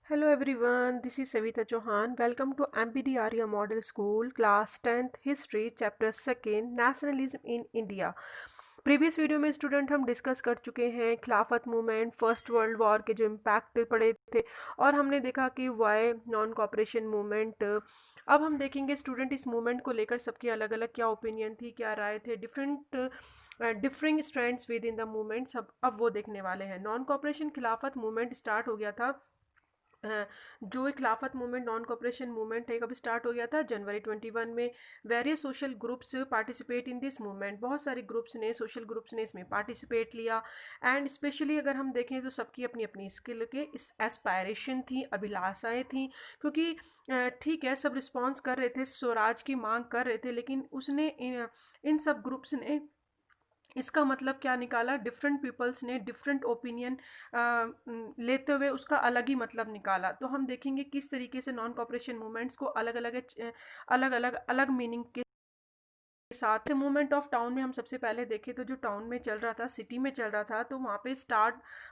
Hello everyone, this is Savita Chauhan. Welcome to MPD Arya Model School, Class 10th History, Chapter 2 Nationalism in India. Previous video में student हम discuss कर चुके हैं खिलाफत movement, first world war के जो impact पड़े थे और हमने देखा कि वाई नॉन कॉपरेशन मूवमेंट। अब हम देखेंगे स्टूडेंट इस मूवमेंट को लेकर सबकी अलग अलग क्या ओपिनियन थी, क्या राय थे, differing strands with in the movement, सब अब वो देखने वाले हैं। नॉन कॉपरेशन खिलाफत मूवमेंट स्टार्ट हो गया था। जो खिलाफत मूवमेंट नॉन कॉपरेशन मूवमेंट है कब स्टार्ट हो गया था? जनवरी 21 में। Various social groups participate in this movement, बहुत सारे ग्रुप्स ने, सोशल ग्रुप्स ने इसमें पार्टिसिपेट लिया। एंड स्पेशली अगर हम देखें तो सबकी अपनी अपनी स्किल के इस एस्पायरेशन थी, अभिलाषाएं थी, क्योंकि ठीक है सब रिस्पॉन्स कर रहे थे, स्वराज की मांग कर रहे थे, लेकिन उसने इन सब ग्रुप्स ने इसका मतलब क्या निकाला? डिफरेंट पीपल्स ने डिफरेंट ओपिनियन लेते हुए उसका अलग ही मतलब निकाला। तो हम देखेंगे किस तरीके से नॉन कॉपरेशन मूवमेंट्स को अलग अलग अलग मीनिंग के साथ। मूवमेंट ऑफ टाउन में हम सबसे पहले देखें तो जो टाउन में चल रहा था, सिटी में चल रहा था, तो वहाँ पे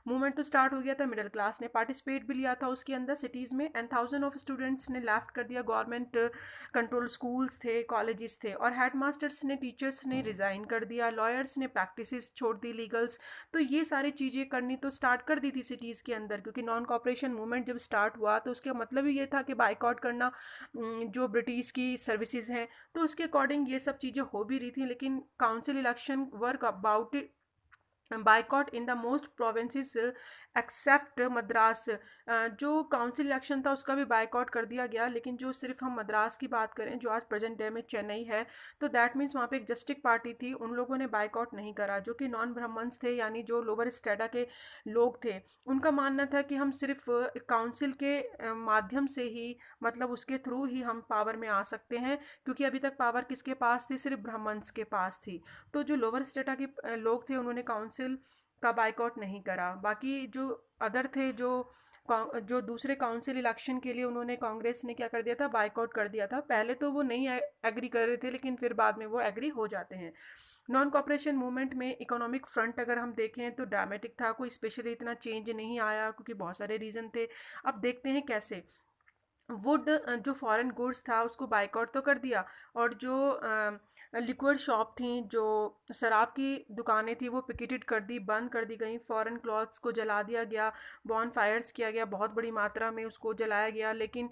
मूवमेंट तो स्टार्ट हो गया था। मिडिल क्लास ने पार्टिसिपेट भी लिया था उसके अंदर सिटीज़ में, एंड थाउजेंड ऑफ स्टूडेंट्स ने लेफ्ट कर दिया। गवर्नमेंट कंट्रोल स्कूल्स थे, कॉलेजेस थे, और हेडमास्टर्स ने, टीचर्स ने रिज़ाइन कर दिया, लॉयर्स ने प्रैक्टिसेस छोड़ दी, लीगल्स। तो ये सारी चीज़ें करनी तो स्टार्ट कर दी थी सिटीज़ के अंदर, क्योंकि नॉन कॉपरेशन मूवमेंट जब स्टार्ट हुआ तो उसका मतलब ही ये था कि बाइकआउट करना जो ब्रिटिश की सर्विसेज हैं। तो उसके अकॉर्डिंग ये सब चीज़ें हो भी रही थी, लेकिन council election work about boycott in the most provinces except Madras. जो काउंसिल इलेक्शन था उसका भी बाइकआउट कर दिया गया, लेकिन जो सिर्फ हम मद्रास की बात करें जो आज प्रेजेंट डे में चेन्नई है, तो दैट मीन्स वहाँ पे एक जस्टिक पार्टी थी, उन लोगों ने बाइकआउट नहीं करा। जो कि नॉन ब्राह्मण्स थे, यानी जो लोअर स्टेटा के लोग थे, उनका मानना था कि हम सिर्फ काउंसिल के माध्यम से ही, मतलब उसके थ्रू ही हम पावर में आ सकते हैं, क्योंकि अभी तक पावर किसके पास थी? सिर्फ ब्राह्मण्स के पास थी। तो जो लोअर स्टेटा के लोग थे उन्होंने काउंसिल का बाइकआउट नहीं करा। बाकी जो अदर थे, जो दूसरे काउंसिल इलेक्शन के लिए उन्होंने, कांग्रेस ने क्या कर दिया था? बाइकआउट कर दिया था। पहले तो वो नहीं एग्री कर रहे थे, लेकिन फिर बाद में वो एग्री हो जाते हैं। नॉन कॉपरेशन मूवमेंट में इकोनॉमिक फ्रंट अगर हम देखें तो ड्रामेटिक था, कोई स्पेशली इतना चेंज नहीं आया, क्योंकि बहुत सारे रीज़न थे। अब देखते हैं कैसे। वुड जो फॉरेन गुड्स था उसको बाइकआउट तो कर दिया, और जो लिक्विड शॉप थी, जो शराब की दुकानें थी, वो पिकेटेड कर दी, बंद कर दी गई। फॉरेन क्लॉथ्स को जला दिया गया, बॉन फायर्स किया गया, बहुत बड़ी मात्रा में उसको जलाया गया। लेकिन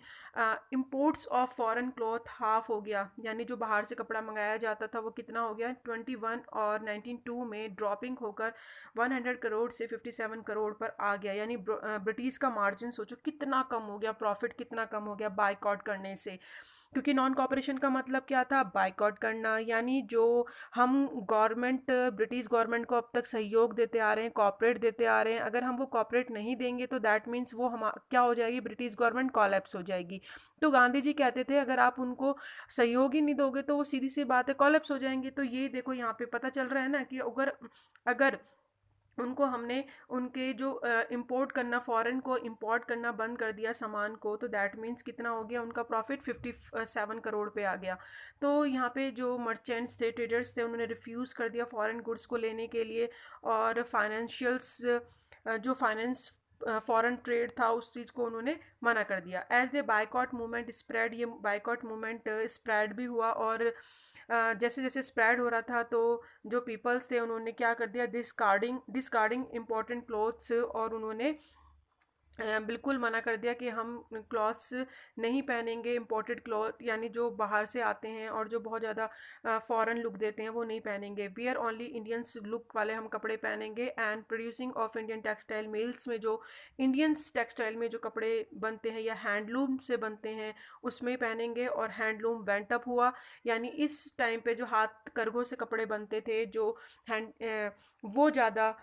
imports of foreign cloth half हो गया, यानी जो बाहर से कपड़ा मंगाया जाता था वो कितना हो गया? 21 और 1902 में ड्रॉपिंग होकर 100 करोड़ से 57 करोड़ पर आ गया। यानी ब्रिटिश का मार्जिन सोचो कितना कम हो गया, प्रॉफिट कितना कम हो गया बाइकआउट करने से। क्योंकि नॉन कॉपरेशन का मतलब क्या था? बाइकआउट करना। यानी जो हम गवर्नमेंट, ब्रिटिश गवर्नमेंट को अब तक सहयोग देते आ रहे हैं, कॉपरेट देते आ रहे हैं, अगर हम वो कॉपरेट नहीं देंगे तो दैट मीन्स वो हम क्या हो जाएगी? ब्रिटिश गवर्नमेंट कॉलेप्स हो जाएगी। तो गांधी जी कहते थे अगर आप उनको सहयोग ही नहीं दोगे तो वो सीधी सी बात है कॉलेप्स हो जाएंगे। तो ये देखो यहाँ पे पता चल रहा है ना कि अगर अगर उनको हमने, उनके जो इंपोर्ट करना, फॉरेन को इंपोर्ट करना बंद कर दिया सामान को, तो दैट मीन्स कितना हो गया? उनका प्रॉफिट 57 करोड़ पे आ गया। तो यहाँ पे जो मर्चेंट्स थे, ट्रेडर्स थे, उन्होंने रिफ्यूज़ कर दिया फॉरेन गुड्स को लेने के लिए। और जो फाइनेंस फॉरेन ट्रेड था उस चीज़ को उन्होंने मना कर दिया। As the boycott movement spread, ये बाइकआउट मूवमेंट स्प्रेड भी हुआ, और जैसे जैसे स्प्रेड हो रहा था तो जो पीपल्स थे उन्होंने क्या कर दिया? डिस्कार्डिंग इंपॉर्टेंट क्लोथ्स, और उन्होंने बिल्कुल मना कर दिया कि हम क्लॉथ्स नहीं पहनेंगे, इम्पोर्टेड क्लॉथ, यानी जो बाहर से आते हैं और जो बहुत ज़्यादा फॉरेन लुक देते हैं वो नहीं पहनेंगे। वियर ओनली इंडियंस लुक वाले हम कपड़े पहनेंगे। And producing of Indian textile mills में जो इंडियंस टेक्सटाइल में जो कपड़े बनते हैं या हैंडलूम से बनते हैं उसमें पहनेंगे। और हैंडलूम वेंट अप हुआ, यानी इस टाइम पे जो हाथ करघों से कपड़े बनते थे, जो वो ज़्यादा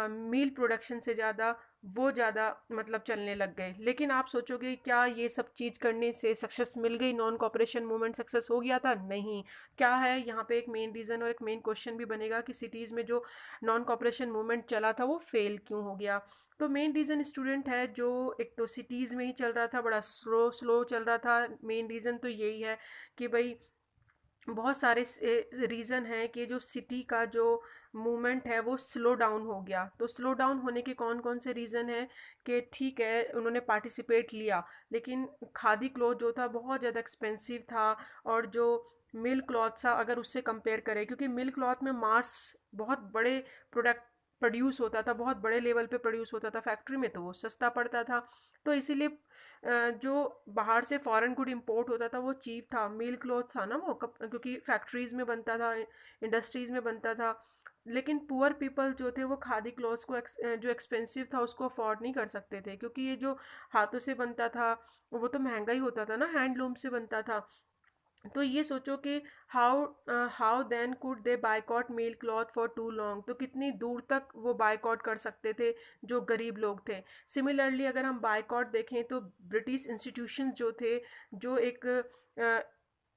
मील प्रोडक्शन से ज़्यादा वो ज़्यादा मतलब चलने लग गए। लेकिन आप सोचोगे क्या ये सब चीज़ करने से सक्सेस मिल गई? नॉन कॉपरेशन मूवमेंट सक्सेस हो गया था? नहीं। क्या है यहाँ पे एक मेन रीज़न और एक मेन क्वेश्चन भी बनेगा कि सिटीज़ में जो नॉन कॉपरेशन मूवमेंट चला था वो फेल क्यों हो गया? तो मेन रीज़न स्टूडेंट है, जो एक तो सिटीज़ में ही चल रहा था, बड़ा स्लो स्लो चल रहा था। मेन रीज़न तो यही है कि भाई बहुत सारे रीज़न हैं कि जो सिटी का जो मूवमेंट है वो स्लो डाउन हो गया। तो स्लो डाउन होने के कौन कौन से रीज़न हैं कि ठीक है उन्होंने पार्टिसिपेट लिया, लेकिन खादी क्लॉथ जो था बहुत ज़्यादा एक्सपेंसिव था। और जो मिल क्लॉथ था अगर उससे कंपेयर करें, क्योंकि मिल क्लॉथ में मास बहुत बड़े प्रोडक्ट प्रोड्यूस होता था, बहुत बड़े लेवल पे प्रोड्यूस होता था फैक्ट्री में, तो वो सस्ता पड़ता था। तो इसीलिए जो बाहर से फॉरेन गुड इंपोर्ट होता था वो चीप था। मिल क्लॉथ था ना वो क्योंकि फैक्ट्रीज में बनता था, इंडस्ट्रीज में बनता था। लेकिन पुअर पीपल जो थे वो खादी क्लॉथ्स को जो एक्सपेंसिव था उसको अफोर्ड नहीं कर सकते थे, क्योंकि ये जो हाथों से बनता था वो तो महंगा ही होता था ना, हैंडलूम से बनता था। तो ये सोचो कि how how then could they boycott mill cloth for too long, तो कितनी दूर तक वो बायकॉट कर सकते थे जो गरीब लोग थे। सिमिलरली अगर हम बायकॉट देखें तो ब्रिटिश इंस्टीट्यूशन जो थे, जो एक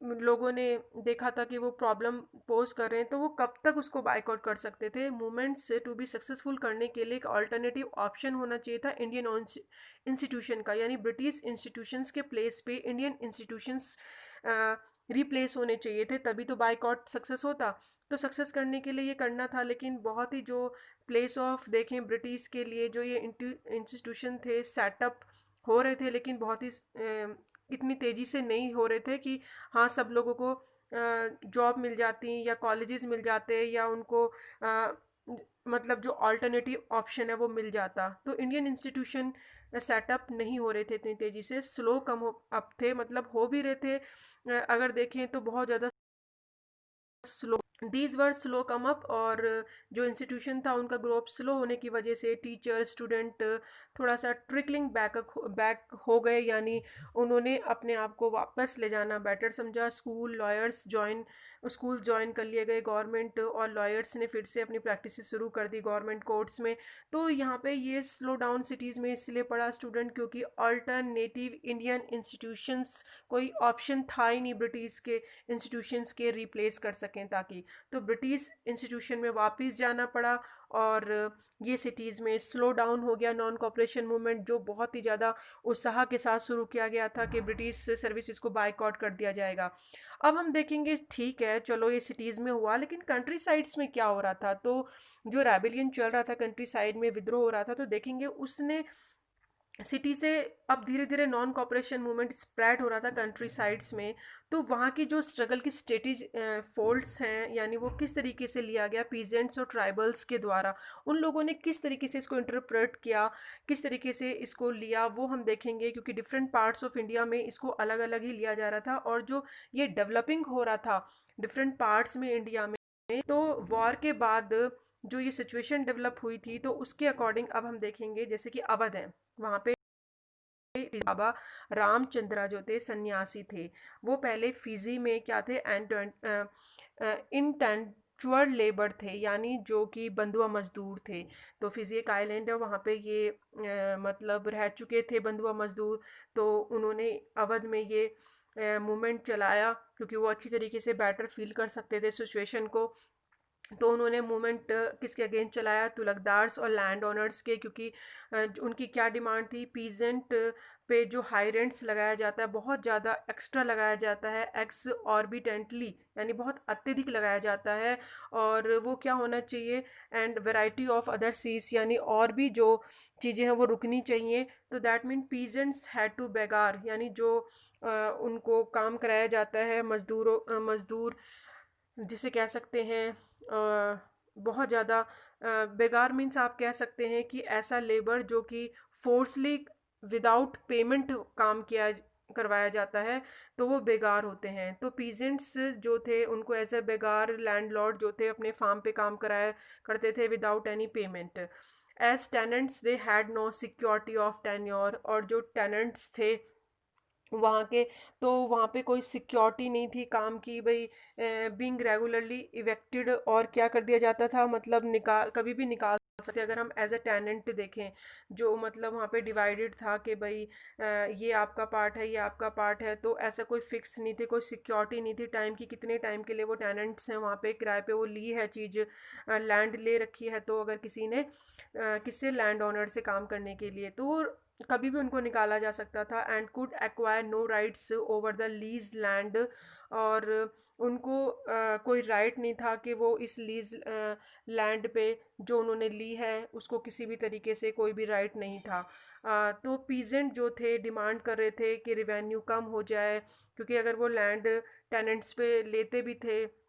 लोगों ने देखा था कि वो प्रॉब्लम पोज कर रहे हैं, तो वो कब तक उसको बायकॉट कर सकते थे। मूवमेंट्स टू बी सक्सेसफुल करने के लिए एक ऑल्टरनेटिव ऑप्शन होना चाहिए था इंडियन इंस्टीट्यूशन का, यानी ब्रिटिश इंस्टीट्यूशंस के प्लेस पे इंडियन इंस्टीट्यूशंस रिप्लेस होने चाहिए थे, तभी तो बाइकॉट सक्सेस होता। तो सक्सेस करने के लिए ये करना था, लेकिन बहुत ही जो प्लेस ऑफ देखें ब्रिटिश के लिए जो ये इंस्टीट्यूशन थे सेटअप हो रहे थे, लेकिन बहुत ही इतनी तेज़ी से नहीं हो रहे थे कि हाँ सब लोगों को जॉब मिल जाती या कॉलेजेस मिल जाते या उनको मतलब जो अल्टरनेटिव ऑप्शन है वो मिल जाता। तो इंडियन इंस्टीट्यूशन सेटअप नहीं हो रहे थे इतनी तेज़ी से, स्लो कम हो अब थे, मतलब हो भी रहे थे अगर देखें तो बहुत ज़्यादा slow. These were slow come up, और जो इंस्टीट्यूशन था उनका ग्रो अप स्लो होने की वजह से टीचर स्टूडेंट थोड़ा सा ट्रिकलिंग बैक हो गए, यानी उन्होंने अपने आप को वापस ले जाना बेटर समझा। स्कूल ज्वाइन कर लिए गए गवर्नमेंट, और लॉयर्स ने फिर से अपनी प्रैक्टिस शुरू कर दी गवर्नमेंट कोर्ट्स में। तो यहाँ पे ये स्लो डाउन सिटीज़ में इसलिए पड़ा स्टूडेंट क्योंकि अल्टरनेटिव इंडियन इंस्टीट्यूशंस कोई ऑप्शन था ही नहीं ब्रिटिश के इंस्टीट्यूशंस के रिप्लेस कर सकें ताकि। तो ब्रिटिश इंस्टीट्यूशन में वापस जाना पड़ा, और ये सिटीज़ में स्लो डाउन हो गया नॉन कॉपरेशन मूवमेंट, जो बहुत ही ज़्यादा उत्साह के साथ शुरू किया गया था कि ब्रिटिश सर्विसेज को बाइकआउट कर दिया जाएगा। अब हम देखेंगे ठीक है चलो ये सिटीज़ में हुआ, लेकिन कंट्री साइड्स में क्या हो रहा था। तो जो रेबिलियन चल रहा था कंट्री साइड में, विद्रोह हो रहा था, तो देखेंगे उसने सिटी से अब धीरे धीरे नॉन कॉपरेशन मूवमेंट स्प्रेड हो रहा था कंट्री साइड्स में। तो वहाँ की जो स्ट्रगल की स्ट्रेटेज फोल्ड्स हैं, यानी वो किस तरीके से लिया गया पीजेंट्स और ट्राइबल्स के द्वारा, उन लोगों ने किस तरीके से इसको इंटरप्रेट किया, किस तरीके से इसको लिया, वो हम देखेंगे। क्योंकि डिफरेंट पार्ट्स ऑफ इंडिया में इसको अलग अलग ही लिया जा रहा था, और जो ये डेवलपिंग हो रहा था डिफरेंट पार्ट्स में इंडिया में, तो वॉर के बाद जो ये सिचुएशन डेवलप हुई थी, तो उसके अकॉर्डिंग अब हम देखेंगे जैसे कि अवध है, वहाँ पे बाबा रामचंद्रा जो थे सन्यासी थे। वो पहले फिजी में क्या थे, इंटेंचुअल लेबर थे, यानी जो कि बंधुआ मजदूर थे। तो फिजी एक आइलैंड है, वहाँ पे ये मतलब रह चुके थे बंधुआ मजदूर। तो उन्होंने अवध में ये मूवमेंट चलाया, क्योंकि वो अच्छी तरीके से बेटर फील कर सकते थे सिचुएशन को। तो उन्होंने मूवमेंट किसके अगेंस्ट चलाया, तुलकदार्स और लैंड ओनर्स के, क्योंकि उनकी क्या डिमांड थी, पीजेंट पे जो हाई रेंट्स लगाया जाता है, बहुत ज़्यादा एक्स्ट्रा लगाया जाता है, एक्स ऑर्बिटेंटली, यानी बहुत अत्यधिक लगाया जाता है, और वो क्या होना चाहिए, and variety of other cesses, यानी और भी जो चीज़ें हैं वो रुकनी चाहिए। तो that mean peasants had to begar, यानी जो उनको काम कराया जाता है मजदूर जिसे कह सकते हैं बहुत ज़्यादा बेगार मीन्स आप कह सकते हैं कि ऐसा लेबर जो कि फोर्सली विदाउट पेमेंट काम किया करवाया जाता है, तो वो बेगार होते हैं। तो पीजेंट्स जो थे उनको एज ए बेगार लैंडलॉर्ड जो थे अपने फार्म पे काम कराया करते थे without any payment. As tenants they had no security of tenure, और जो टेनेंट्स थे वहाँ के, तो वहाँ पे कोई सिक्योरिटी नहीं थी काम की, भाई बीइंग रेगुलरली इवेक्टेड, और क्या कर दिया जाता था, मतलब निकाल कभी भी निकाल सकते। अगर हम एज अ टेनेंट देखें, जो मतलब वहाँ पे डिवाइडेड था कि भाई ये आपका पार्ट है, ये आपका पार्ट है, तो ऐसा कोई फिक्स नहीं थे, कोई सिक्योरिटी नहीं थी टाइम की, कितने टाइम के लिए वो टेनेंट्स हैं वहाँ पे, किराए पे वो ली है चीज़, लैंड ले रखी है। तो अगर किसी ने किसी लैंड ओनर से काम करने के लिए, तो कभी भी उनको निकाला जा सकता था, and could acquire no rights over the lease land, और उनको कोई राइट नहीं था कि वो इस लीज लैंड पे जो उन्होंने ली है उसको किसी भी तरीके से कोई भी राइट नहीं था। तो पीजेंट जो थे डिमांड कर रहे थे कि रिवेन्यू कम हो जाए, क्योंकि अगर वो लैंड टेनेंट्स पे लेते भी थे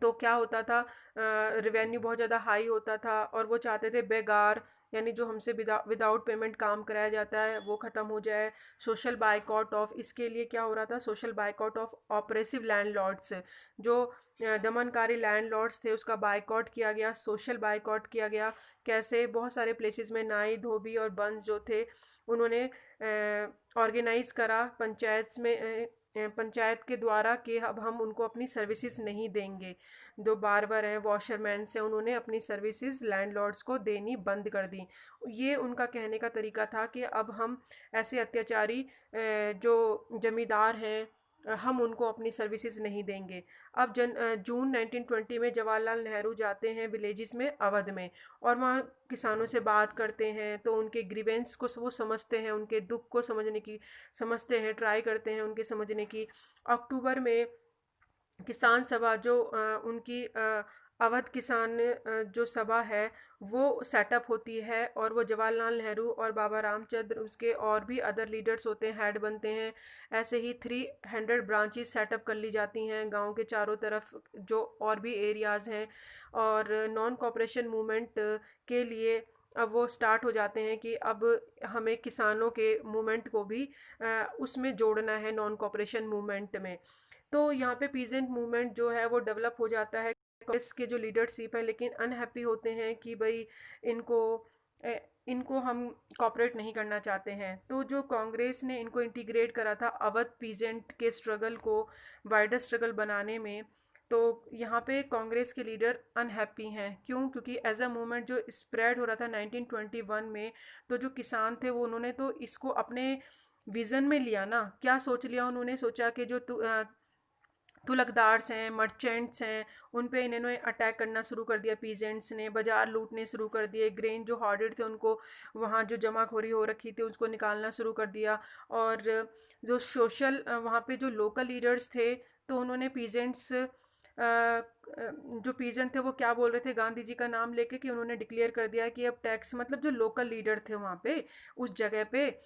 तो क्या होता था, रिवेन्यू बहुत ज़्यादा हाई होता था, और वो चाहते थे बेगार, यानी जो हमसे विदाउट पेमेंट काम कराया जाता है वो ख़त्म हो जाए। सोशल बाइकआउट ऑफ, इसके लिए क्या हो रहा था, social boycott of oppressive landlords, जो दमनकारी लैंडलॉर्ड्स थे उसका बाइकआउट किया गया, सोशल बाइकआउट किया गया। कैसे, बहुत सारे प्लेसेस में नाई धोबी और बंस जो थे उन्होंने ऑर्गेनाइज करा पंचायत में, पंचायत के द्वारा कि अब हम उनको अपनी सर्विसेज नहीं देंगे। जो बार्बर हैं, वॉशरमैन्स हैं, उन्होंने अपनी सर्विसेज लैंडलॉर्ड्स को देनी बंद कर दी। ये उनका कहने का तरीका था कि अब हम ऐसे अत्याचारी जो जमींदार हैं हम उनको अपनी सर्विसेज नहीं देंगे। अब जून 1920 में जवाहरलाल नेहरू जाते हैं विलेजेस में, अवध में, और वहाँ किसानों से बात करते हैं, तो उनके ग्रीवेंस को वो समझते हैं, उनके दुख को समझते हैं, ट्राई करते हैं उनके समझने की। अक्टूबर में किसान सभा जो उनकी अवध किसान जो सभा है वो सेटअप होती है, और वो जवाहरलाल नेहरू और बाबा रामचंद्र, उसके और भी अदर लीडर्स होते हैं, हेड बनते हैं। ऐसे ही 300 ब्रांचेस सेटअप कर ली जाती हैं गांव के चारों तरफ, जो और भी एरियाज़ हैं, और नॉन कॉपरेशन मूवमेंट के लिए अब वो स्टार्ट हो जाते हैं कि अब हमें किसानों के मूवमेंट को भी उसमें जोड़ना है, नॉन कॉपरेशन मूवमेंट में। तो यहाँ पे पीजेंट मूवमेंट जो है वो डेवलप हो जाता है। कांग्रेस के जो लीडरशिप है लेकिन अनहैप्पी होते हैं कि भाई इनको इनको हम कॉपरेट नहीं करना चाहते हैं। तो जो कांग्रेस ने इनको इंटीग्रेट करा था अवध पीजेंट के स्ट्रगल को वाइडर स्ट्रगल बनाने में, तो यहाँ पे कांग्रेस के लीडर अनहैप्पी हैं। क्यों? क्योंकि एज अ मूवमेंट जो स्प्रेड हो रहा था 1921 में, तो जो किसान थे वो उन्होंने तो इसको अपने विज़न में लिया ना। क्या सोच लिया उन्होंने? सोचा कि जो तुलकदार्स हैं, मर्चेंट्स हैं, उन पे इन्होंने अटैक करना शुरू कर दिया। पीजेंट्स ने बाजार लूटने शुरू कर दिए, ग्रेन जो हॉर्डेड थे उनको, वहाँ जो जमाखोरी हो रखी थी उसको निकालना शुरू कर दिया। और जो सोशल वहाँ पे जो लोकल लीडर्स थे, तो उन्होंने पीजेंट्स जो पीजेंट थे वो क्या बोल रहे थे गांधी जी का नाम लेके, कि उन्होंने डिक्लेयर कर दिया कि अब टैक्स, मतलब जो लोकल लीडर थे वहाँ पे उस जगह पे,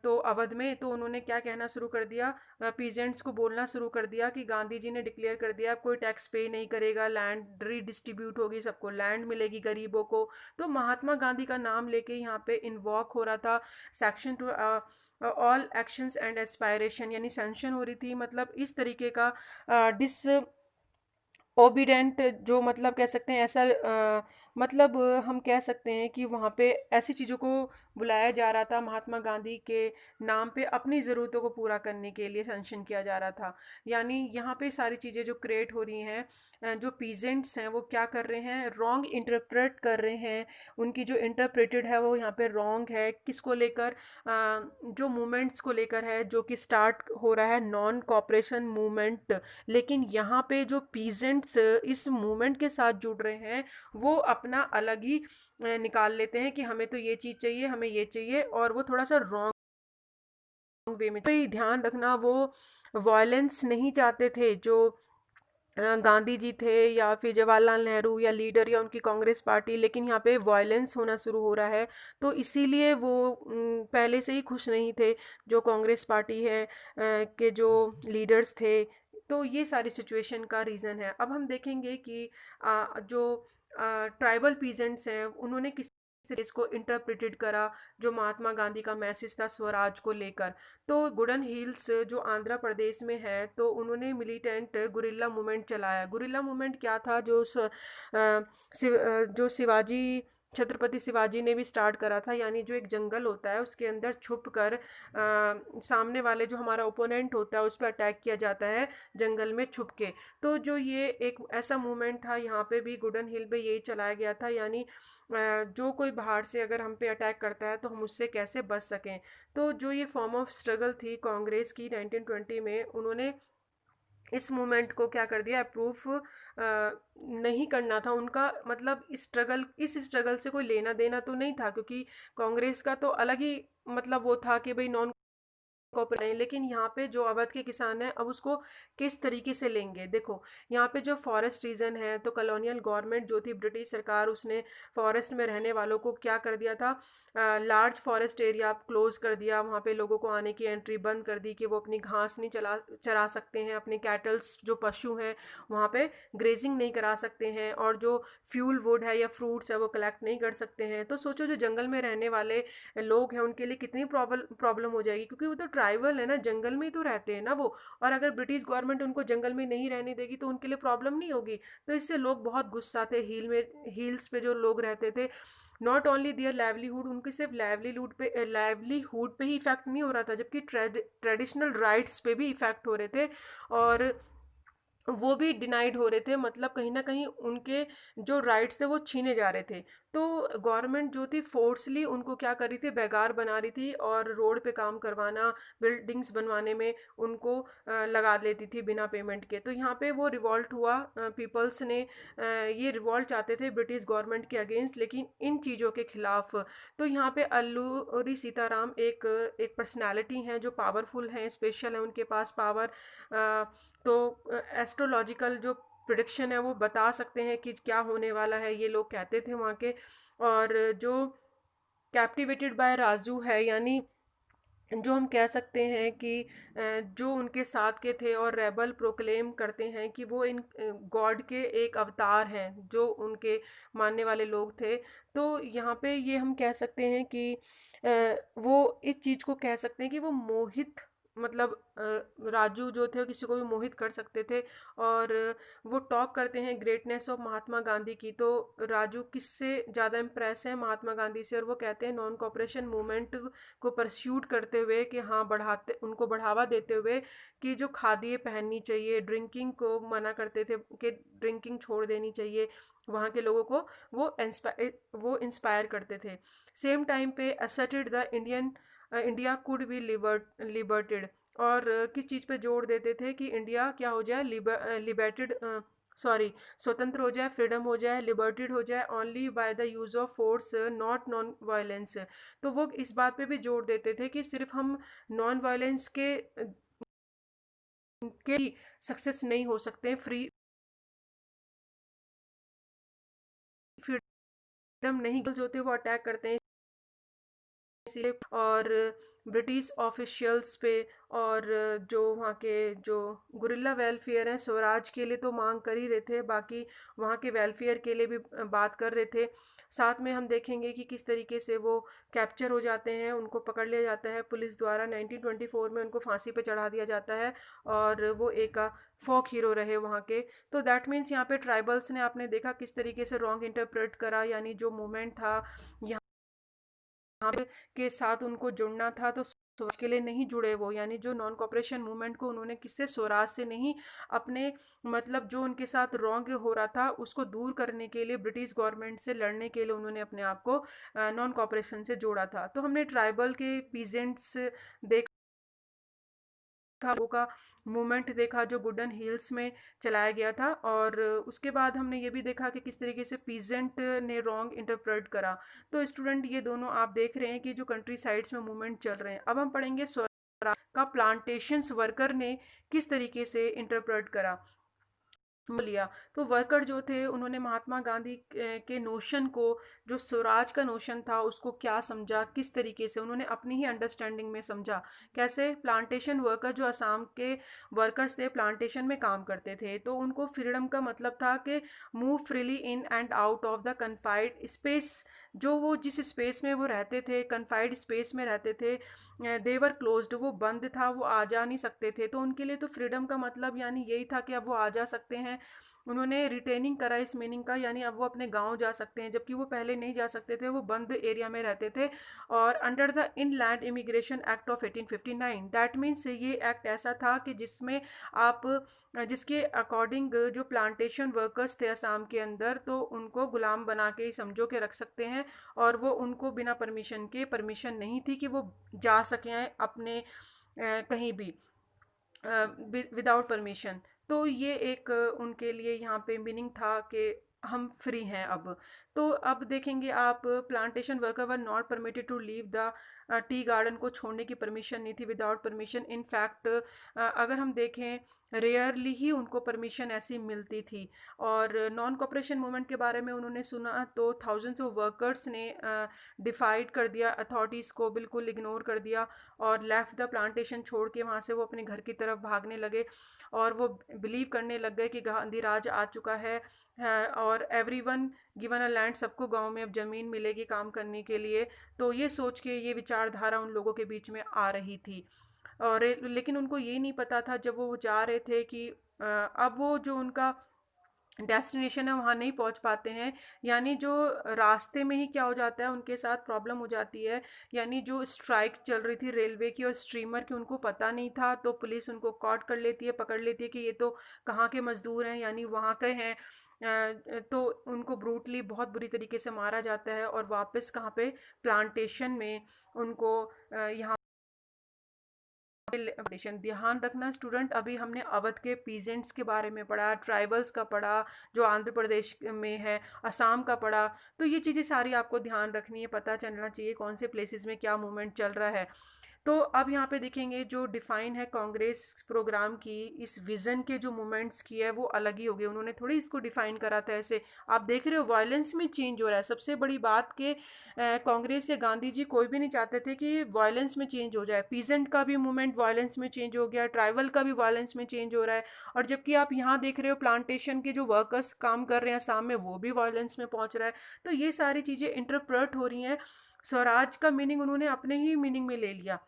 तो अवध में, तो उन्होंने क्या कहना शुरू कर दिया, पीजेंट्स को बोलना शुरू कर दिया कि गांधी जी ने डिक्लेयर कर दिया अब कोई टैक्स पे नहीं करेगा, लैंड रीडिस्ट्रीब्यूट होगी, सबको लैंड मिलेगी गरीबों को। तो महात्मा गांधी का नाम लेके यहाँ पे इन्वॉक हो रहा था section two all actions and aspiration, यानी सेंशन हो रही थी, मतलब इस तरीके का डिस ओबिडेंट, जो मतलब कह सकते हैं ऐसा मतलब हम कह सकते हैं कि वहाँ पे ऐसी चीज़ों को बुलाया जा रहा था महात्मा गांधी के नाम पे, अपनी ज़रूरतों को पूरा करने के लिए सेंशन किया जा रहा था। यानी यहाँ पे सारी चीज़ें जो क्रिएट हो रही हैं, जो पीजेंट्स हैं वो क्या कर रहे हैं, रॉन्ग इंटरप्रेट कर रहे हैं। उनकी जो इंटरप्रेटेड है वो यहाँ पे रॉन्ग है। किसको लेकर? जो मूवमेंट्स को लेकर है, जो कि स्टार्ट हो रहा है नॉन कॉपरेशन मूवमेंट, लेकिन यहाँ पे जो पीजेंट्स इस मूवमेंट के साथ जुड़ रहे हैं वो अपना अलग ही निकाल लेते हैं कि हमें तो ये चीज़ चाहिए, हमें ये चाहिए, और वो थोड़ा सा रॉन्ग वे में। तो ध्यान रखना, वो वायलेंस नहीं चाहते थे जो गांधी जी थे या फिर जवाहरलाल नेहरू या लीडर या उनकी कांग्रेस पार्टी, लेकिन यहाँ पे वायलेंस होना शुरू हो रहा है, तो इसीलिए वो पहले से ही खुश नहीं थे जो कांग्रेस पार्टी है के जो लीडर्स थे। तो ये सारी सिचुएशन का रीज़न है। अब हम देखेंगे कि जो ट्राइबल पीजेंट्स हैं उन्होंने किस इसको इंटरप्रेटेड करा, जो महात्मा गांधी का मैसेज था स्वराज को लेकर। तो गुडन हिल्स जो आंध्र प्रदेश में है, तो उन्होंने मिलिटेंट गुरिल्ला मूवमेंट चलाया। गुरिल्ला मूवमेंट क्या था? जो शिवाजी, छत्रपति शिवाजी ने भी स्टार्ट करा था, यानी जो एक जंगल होता है उसके अंदर छुप कर सामने वाले जो हमारा ओपोनेंट होता है उस पर अटैक किया जाता है जंगल में छुप के। तो जो ये एक ऐसा मूवमेंट था, यहाँ पे भी गुडन हिल पे यही चलाया गया था, यानी जो कोई बाहर से अगर हम पे अटैक करता है तो हम उससे कैसे बच सकें। तो जो ये फॉर्म ऑफ स्ट्रगल थी कांग्रेस की 1920 में, उन्होंने इस मूवमेंट को क्या कर दिया, अप्रूव नहीं करना था उनका। मतलब इस स्ट्रगल से कोई लेना देना तो नहीं था, क्योंकि कांग्रेस का तो अलग ही मतलब वो था कि भाई नॉन कॉपर नहीं। लेकिन यहाँ पे जो अवध के किसान हैं, अब उसको किस तरीके से लेंगे। देखो, यहाँ पे जो फॉरेस्ट रीजन है, तो कॉलोनियल गवर्नमेंट जो थी, ब्रिटिश सरकार, उसने फॉरेस्ट में रहने वालों को क्या कर दिया था, लार्ज फॉरेस्ट एरिया क्लोज कर दिया। वहाँ पे लोगों को आने की एंट्री बंद कर दी कि वो अपनी घास नहीं चरा सकते हैं, अपने कैटल्स जो पशु हैं वहाँ पे ग्रेजिंग नहीं करा सकते हैं, और जो फ्यूल वुड है या फ्रूट्स है वो कलेक्ट नहीं कर सकते हैं। तो सोचो, जो जंगल में रहने वाले लोग हैं उनके लिए कितनी प्रॉब्लम हो जाएगी, क्योंकि वो तो ट्राइबल है ना, जंगल में ही तो रहते हैं ना वो। और अगर ब्रिटिश गवर्नमेंट उनको जंगल में नहीं रहने देगी तो उनके लिए प्रॉब्लम नहीं होगी। तो इससे लोग बहुत गुस्सा थे। हिल्स पे जो लोग रहते थे, नॉट ओनली दियर लाइवलीहुड, उनके सिर्फ लाइवलीहुड पे ही इफेक्ट नहीं हो रहा था, जबकि ट्रेडिशनल राइट्स पे भी इफेक्ट हो रहे थे, और वो भी डिनाइड हो रहे थे। मतलब कहीं ना कहीं उनके जो राइट्स थे वो छीने जा रहे थे। तो गवर्नमेंट जो थी फोर्सली उनको क्या कर रही थी, बेगार बना रही थी, और रोड पे काम करवाना, बिल्डिंग्स बनवाने में उनको लगा लेती थी बिना पेमेंट के। तो यहाँ पे वो रिवॉल्ट हुआ, पीपल्स ने ये रिवॉल्ट चाहते थे ब्रिटिश गवर्नमेंट के अगेंस्ट, लेकिन इन चीज़ों के खिलाफ। तो यहाँ पे अल्लूरी सीताराम एक एक पर्सनैलिटी हैं जो पावरफुल हैं, स्पेशल है उनके पास पावर। तो एस्ट्रोलॉजिकल जो प्रिडिक्शन है वो बता सकते हैं कि क्या होने वाला है, ये लोग कहते थे वहाँ के। और जो कैप्टिवेटेड बाय राजू है, यानी जो हम कह सकते हैं कि जो उनके साथ के थे और रेबल प्रोक्लेम करते हैं कि वो इन गॉड के एक अवतार हैं, जो उनके मानने वाले लोग थे। तो यहाँ पे ये हम कह सकते हैं कि वो इस चीज़ को कह सकते हैं कि वो मोहित, मतलब राजू जो थे वो किसी को भी मोहित कर सकते थे। और वो टॉक करते हैं ग्रेटनेस ऑफ महात्मा गांधी की। तो राजू किससे ज़्यादा इम्प्रेस है, महात्मा गांधी से, और वो कहते हैं नॉन कॉपरेशन मूवमेंट को परस्यूट करते हुए कि हाँ, बढ़ाते उनको बढ़ावा देते हुए कि जो खादियाँ पहननी चाहिए, ड्रिंकिंग को मना करते थे कि ड्रिंकिंग छोड़ देनी चाहिए वहाँ के लोगों को। वो इंस्पायर करते थे। सेम टाइम पे asserted the India could be liberated. और किस चीज़ पे जोर देते थे कि इंडिया क्या हो जाए, लिबर्टेड, सॉरी, स्वतंत्र हो जाए, फ्रीडम हो जाए, लिबर्टेड हो जाए only by the use of force, not non violence. तो वो इस बात पे भी जोर देते थे कि सिर्फ हम नॉन वायलेंस के सक्सेस नहीं हो सकते, फ्रीडम नहीं जो होते वो अटैक करते हैं इसीलिए। और ब्रिटिश ऑफिशियल्स पे, और जो वहाँ के जो गुरिल्ला वेलफेयर हैं, स्वराज के लिए तो मांग कर ही रहे थे, बाकी वहाँ के वेलफेयर के लिए भी बात कर रहे थे। साथ में हम देखेंगे कि किस तरीके से वो कैप्चर हो जाते हैं, उनको पकड़ लिया जाता है पुलिस द्वारा। 1924 में उनको फांसी पे चढ़ा दिया जाता है, और वो एक फोक हीरो रहे वहाँ के। तो दैट मीन्स यहाँ पे ट्राइबल्स ने, आपने देखा किस तरीके से रॉन्ग इंटरप्रेट करा, यानी जो मूवमेंट था यहाँ के साथ उनको जुड़ना था, तो स्वराज के लिए नहीं जुड़े वो, यानी जो नॉन कॉपरेशन मूवमेंट को उन्होंने किससे, स्वराज से नहीं, अपने मतलब जो उनके साथ रॉन्ग हो रहा था उसको दूर करने के लिए, ब्रिटिश गवर्नमेंट से लड़ने के लिए उन्होंने अपने आप को नॉन कॉपरेशन से जोड़ा था। तो हमने ट्राइबल के पीजेंट्स देख का मूवमेंट देखा जो गुडन हिल्स में चलाया गया था, और उसके बाद हमने ये भी देखा कि किस तरीके से पीजेंट ने रॉन्ग इंटरप्रेट करा। तो स्टूडेंट, ये दोनों आप देख रहे हैं कि जो कंट्री साइड्स में मूवमेंट चल रहे हैं। अब हम पढ़ेंगे स्वराज का प्लांटेशंस वर्कर ने किस तरीके से इंटरप्रेट करा, लिया। तो वर्कर जो थे उन्होंने महात्मा गांधी के नोशन को, जो स्वराज का नोशन था, उसको क्या समझा, किस तरीके से उन्होंने अपनी ही अंडरस्टैंडिंग में समझा। कैसे, प्लांटेशन वर्कर जो असम के वर्कर्स थे, प्लांटेशन में काम करते थे, तो उनको फ्रीडम का मतलब था कि move freely in and out of the confide space. जो वो जिस स्पेस में वो रहते थे, कन्फाइड स्पेस में रहते थे, देवर क्लोज्ड, वो बंद था, वो आ जा नहीं सकते थे। तो उनके लिए तो फ्रीडम का मतलब यानी यही था कि अब वो आ जा सकते हैं। उन्होंने रिटेनिंग करा इस मीनिंग का, यानी अब वो अपने गांव जा सकते हैं, जबकि वो पहले नहीं जा सकते थे, वो बंद एरिया में रहते थे। और under the inland immigration act of 1859, that means ये एक्ट ऐसा था कि जिसमें आप, जिसके अकॉर्डिंग जो प्लांटेशन वर्कर्स थे असम के अंदर, तो उनको गुलाम बना के ही समझो के रख सकते हैं, और वो उनको बिना परमिशन के, परमिशन नहीं थी कि वो जा सकें अपने कहीं भी विदाउट परमिशन। तो ये एक उनके लिए यहाँ पे मीनिंग था कि हम फ्री हैं अब। तो अब देखेंगे आप, plantation worker were not permitted to leave the tea garden, को छोड़ने की परमिशन नहीं थी विदाउट परमिशन। इन फैक्ट अगर हम देखें, रेयरली ही उनको परमिशन ऐसी मिलती थी। और नॉन कॉपरेशन मूवमेंट के बारे में उन्होंने सुना तो थाउजेंड्स ऑफ वर्कर्स ने डिफाइड कर दिया अथॉरिटीज़ को, बिल्कुल इग्नोर कर दिया और लेफ्ट द प्लांटेशन, छोड़ के वहाँ से वो अपने घर की तरफ भागने लगे। और वो बिलीव करने लग गए कि गांधी राज आ चुका है, और एवरीवन गिवन अ लैंड, सबको गांव में अब ज़मीन मिलेगी काम करने के लिए। तो ये सोच के ये विचारधारा उन लोगों के बीच में आ रही थी। और लेकिन उनको ये नहीं पता था जब वो जा रहे थे कि अब वो जो उनका डेस्टिनेशन है वहाँ नहीं पहुँच पाते हैं। यानी जो रास्ते में ही क्या हो जाता है, उनके साथ प्रॉब्लम हो जाती है। यानी जो स्ट्राइक चल रही थी रेलवे की और स्ट्रीमर की, उनको पता नहीं था, तो पुलिस उनको कॉट कर लेती है, पकड़ लेती है कि ये तो कहाँ के मज़दूर हैं, यानी वहाँ के हैं। तो उनको ब्रूटली बहुत बुरी तरीके से मारा जाता है और वापस कहाँ पे, प्लांटेशन में उनको यहाँ। ध्यान रखना स्टूडेंट, अभी हमने अवध के पीजेंट्स के बारे में पढ़ा, ट्राइबल्स का पढ़ा जो आंध्र प्रदेश में है, असम का पढ़ा। तो ये चीज़ें सारी आपको ध्यान रखनी है, पता चलना चाहिए कौन से प्लेसेस में क्या मूवमेंट चल रहा है। तो अब यहाँ पे देखेंगे जो डिफाइन है कांग्रेस प्रोग्राम की, इस विजन के जो मूवमेंट्स की है वो अलग ही हो गए, उन्होंने थोड़ी इसको डिफाइन करा था ऐसे। आप देख रहे हो वायलेंस में चेंज हो रहा है। सबसे बड़ी बात कि कांग्रेस या गांधी जी कोई भी नहीं चाहते थे कि वायलेंस में चेंज हो जाए। पीजेंट का भी मूवमेंट वायलेंस में चेंज हो गया, ट्राइबल का भी वायलेंस में चेंज हो रहा है। और जबकि आप यहाँ देख रहे हो प्लांटेशन के जो वर्कर्स काम कर रहे हैं सामने, वो भी वायलेंस में पहुंच रहा है। तो ये सारी चीज़ें इंटरप्रेट हो रही हैं। स्वराज का मीनिंग उन्होंने अपने ही मीनिंग में ले लिया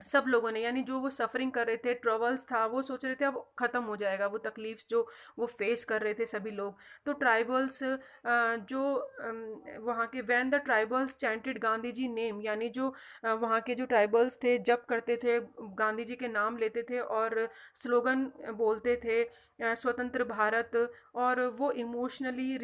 सब लोगों ने। यानी जो वो सफरिंग कर रहे थे, ट्रबल्स था, वो सोच रहे थे अब ख़त्म हो जाएगा वो तकलीफ जो वो फेस कर रहे थे सभी लोग। तो ट्राइबल्स जो वहाँ के, when the tribals chanted Gandhi ji name, यानी जो वहाँ के जो ट्राइबल्स थे जब करते थे, गांधी जी के नाम लेते थे और स्लोगन बोलते थे, स्वतंत्र भारत। और वो emotionally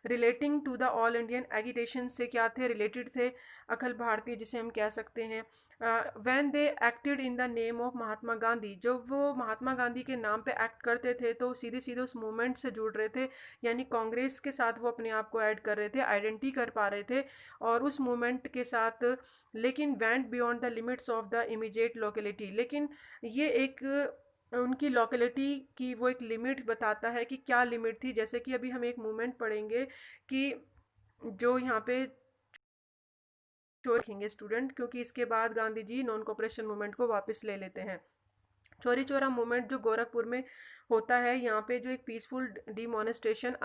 relating to the all Indian agitation से क्या थे, रिलेटेड थे, अखिल भारतीय जिसे हम कह सकते हैं। When they acted in the name of Mahatma Gandhi, जब वो महात्मा गांधी के नाम पे एक्ट करते थे तो सीधे सीधे उस मूवमेंट से जुड़ रहे थे। यानी कांग्रेस के साथ वो अपने आप को ऐड कर रहे थे, आइडेंटिटी कर पा रहे थे और उस मूवमेंट के साथ। लेकिन went beyond the limits of the immediate locality, लेकिन ये एक उनकी लोकेलिटी की वो एक लिमिट बताता है कि क्या लिमिट थी। जैसे कि अभी हम एक मूवमेंट पढ़ेंगे कि जो यहाँ पे रखेंगे स्टूडेंट, क्योंकि इसके बाद Gandhi ji non cooperation movement को वापस ले लेते हैं। चौरी चौरा मूवमेंट जो गोरखपुर में होता है, यहाँ पे जो एक पीसफुल डिमॉनेस्ट्रेशन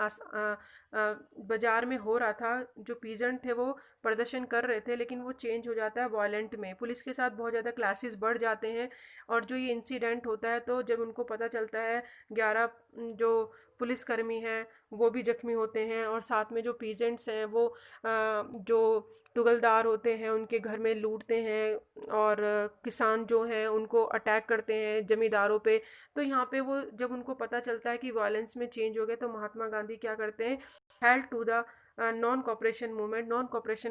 बाजार में हो रहा था, जो पीजेंट थे वो प्रदर्शन कर रहे थे, लेकिन वो चेंज हो जाता है वायलेंट में, पुलिस के साथ बहुत ज़्यादा क्लासेस बढ़ जाते हैं। और जो ये इंसिडेंट होता है तो जब उनको पता चलता है, 11 जो पुलिसकर्मी हैं वो भी जख्मी होते हैं, और साथ में जो पीजेंट्स हैं वो जो तुगलदार होते हैं उनके घर में लूटते हैं, और किसान जो हैं उनको अटैक करते हैं जमींदारों पे। तो यहाँ पे वो जब उनको पता चलता है कि वायलेंस में चेंज हो गया, तो महात्मा गांधी क्या करते हैं, held to the non cooperation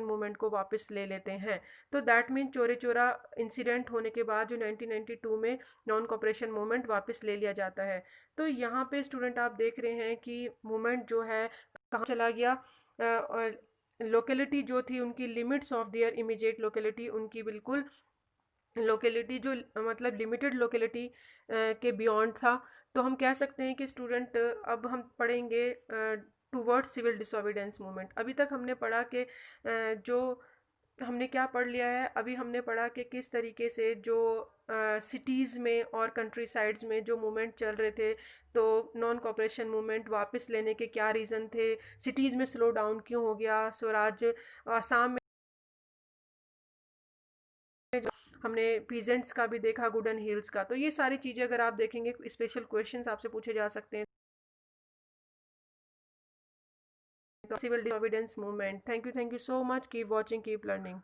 movement को वापस ले लेते हैं। तो दैट मीन चोरी चोरा इंसिडेंट होने के बाद जो 1992 में नॉन कॉपरेशन मूवमेंट वापस ले लिया जाता है। तो यहाँ पे स्टूडेंट आप देख रहे हैं कि मूवमेंट जो है कहाँ चला गया, और लोकेलिटी जो थी उनकी, limits of their immediate locality, उनकी बिल्कुल लोकेलिटी जो मतलब लिमिटेड लोकेलिटी के बियॉन्ड था। तो हम कह सकते हैं कि स्टूडेंट अब हम पढ़ेंगे टूवर्ड्स सिविल डिसोबीडेंस मूवमेंट। अभी तक हमने पढ़ा कि जो हमने क्या पढ़ लिया है, अभी हमने पढ़ा कि किस तरीके से जो सिटीज़ में और कंट्री साइड्स में जो मूवमेंट चल रहे थे, तो नॉन कॉपरेशन मूवमेंट वापस लेने के क्या रीज़न थे, सिटीज़ में स्लो डाउन क्यों हो गया, स्वराज आसाम में हमने पीजेंट्स का भी देखा, गुडन हिल्स का। तो ये सारी चीज़ें अगर आप देखेंगे, स्पेशल क्वेश्चंस आपसे पूछे जा सकते हैं। तो civil disobedience movement. Thank you so much, keep watching, keep learning.